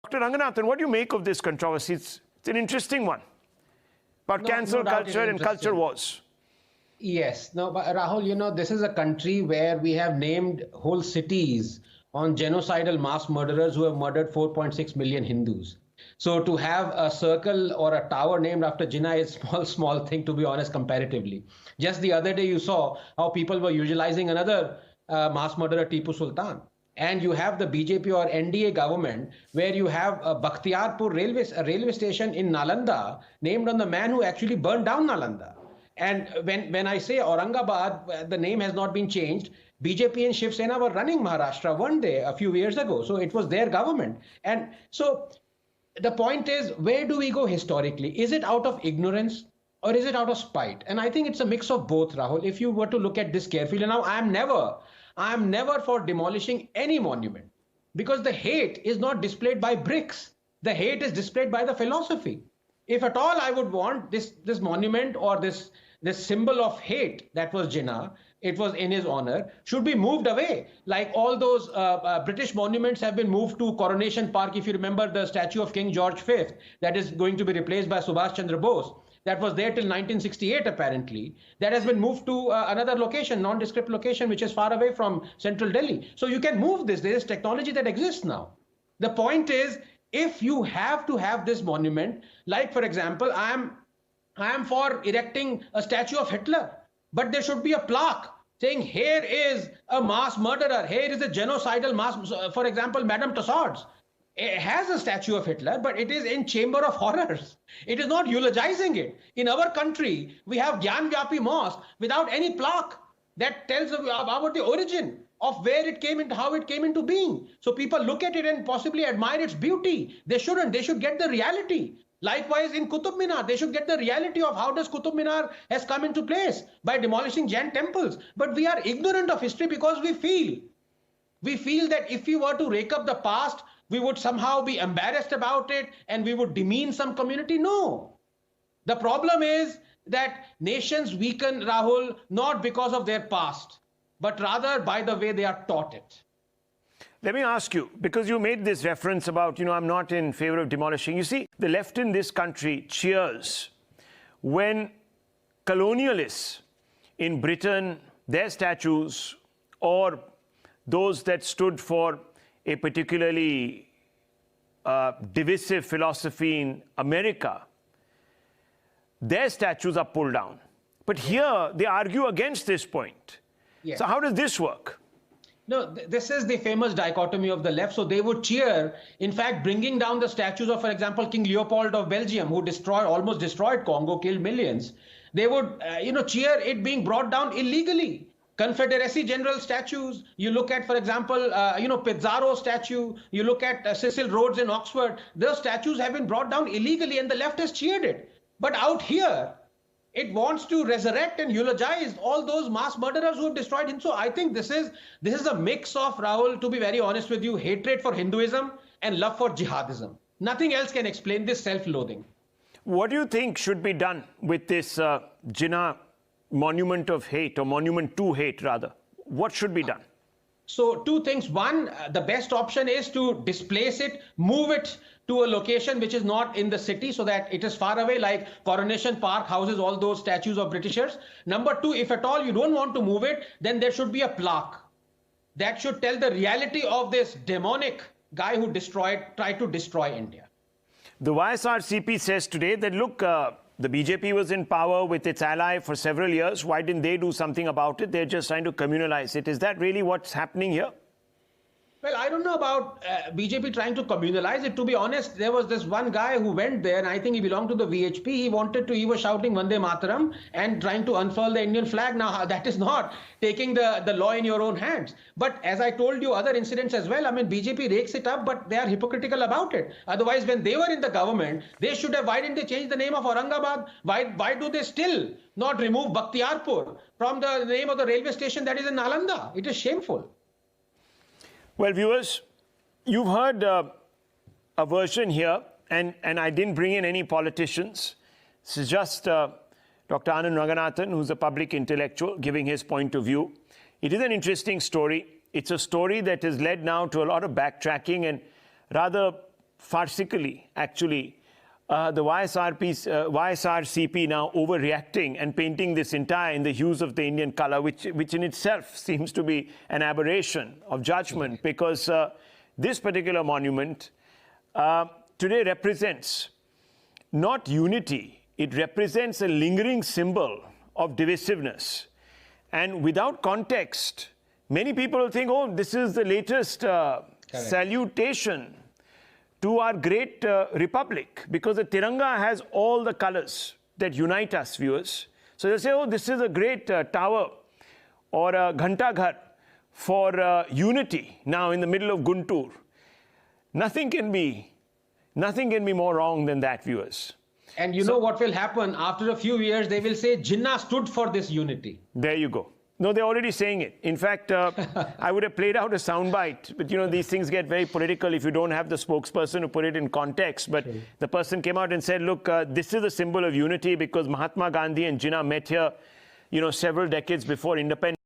Dr. Ranganathan, what do you make of this controversy? It's an interesting one about cancel culture and culture wars. Yes. No, but Rahul, this is a country where we have named whole cities on genocidal mass murderers who have murdered 4.6 million Hindus. So to have a circle or a tower named after Jinnah is small thing, to be honest, comparatively. Just the other day, you saw how people were utilizing another mass murderer, Tipu Sultan. And you have the BJP or NDA government where you have a Bakhtiarpur railway station in Nalanda named on the man who actually burned down Nalanda. And when I say Aurangabad, the name has not been changed. BJP and Shiv Sena were running Maharashtra one day a few years ago. So it was their government. And so the point is, where do we go historically? Is it out of ignorance or is it out of spite? And I think it's a mix of both, Rahul. If you were to look at this carefully, now I am never for demolishing any monument, because the hate is not displayed by bricks. The hate is displayed by the philosophy. If at all I would want this monument or this symbol of hate that was Jinnah, it was in his honor, should be moved away. Like all those British monuments have been moved to Coronation Park. If you remember the statue of King George V that is going to be replaced by Subhash Chandra Bose, that was there till 1968 apparently, that has been moved to another location, nondescript location, which is far away from central Delhi. So you can move this. There is technology that exists now. The point is, if you have to have this monument, like for example, I am for erecting a statue of Hitler, but there should be a plaque saying, here is a mass murderer, here is a genocidal mass, for example, Madame Tussauds. It has a statue of Hitler, but it is in Chamber of Horrors. It is not eulogizing it. In our country, we have Gyan Vyapi Mosque without any plaque that tells about the origin of where it came into, how it came into being. So people look at it and possibly admire its beauty. They shouldn't. They should get the reality. Likewise, in Qutub Minar, they should get the reality of how does Qutub Minar has come into place by demolishing Jain temples. But we are ignorant of history because we feel that if we were to rake up the past, we would somehow be embarrassed about it and we would demean some community. No. The problem is that nations weaken, Rahul, not because of their past, but rather by the way they are taught it. Let me ask you, because you made this reference about, I'm not in favor of demolishing. You see, the left in this country cheers when colonialists in Britain, their statues, or those that stood for a particularly divisive philosophy in America, their statues are pulled down. But here, they argue against this point. Yeah. So how does this work? No, this is the famous dichotomy of the left. So they would cheer, in fact, bringing down the statues of, for example, King Leopold of Belgium, who almost destroyed Congo, killed millions. They would, cheer it being brought down illegally. Confederacy General statues, you look at, for example, Pizarro statue, you look at Cecil Rhodes in Oxford, those statues have been brought down illegally and the left has cheered it. But out here, it wants to resurrect and eulogize all those mass murderers who have destroyed him. So I think this is a mix of, Rahul, to be very honest with you, hatred for Hinduism and love for jihadism. Nothing else can explain this self-loathing. What do you think should be done with this Jinnah monument of hate, or monument to hate rather? What should be done? So two things. One, the best option is to displace it, move it to a location which is not in the city so that it is far away, like Coronation Park houses all those statues of Britishers. Number two, if at all you don't want to move it, then there should be a plaque that should tell the reality of this demonic guy who tried to destroy India. The YSRCP says today that, look, the BJP was in power with its ally for several years. Why didn't they do something about it? They're just trying to communalize it. Is that really what's happening here? Well, I don't know about BJP trying to communalize it. To be honest, there was this one guy who went there, and I think he belonged to the VHP. He was shouting Vande Mataram and trying to unfurl the Indian flag. Now, that is not taking the law in your own hands. But as I told you, other incidents as well, I mean, BJP rakes it up, but they are hypocritical about it. Otherwise, when they were in the government, they should have, why didn't they change the name of Aurangabad? Why do they still not remove Bakhtiarpur from the name of the railway station that is in Nalanda? It is shameful. Well, viewers, you've heard a version here, and I didn't bring in any politicians. This is just Dr. Anand Ranganathan, who's a public intellectual, giving his point of view. It is an interesting story. It's a story that has led now to a lot of backtracking and rather farcically, actually, the YSRCP now overreacting and painting this entire in the hues of the Indian color, which in itself seems to be an aberration of judgment, because this particular monument today represents not unity, it represents a lingering symbol of divisiveness. And without context, many people will think, oh, this is the latest salutation to our great republic, because the Tiranga has all the colors that unite us, viewers. So they'll say, oh, this is a great tower or a Ghantaghar for unity now in the middle of Guntur. Nothing can be more wrong than that, viewers. And you know what will happen? After a few years, they will say Jinnah stood for this unity. There you go. No, they're already saying it. In fact, I would have played out a soundbite, but you know, these things get very political if you don't have the spokesperson to put it in context. But the person came out and said, look, this is a symbol of unity because Mahatma Gandhi and Jinnah met here, you know, several decades before independence.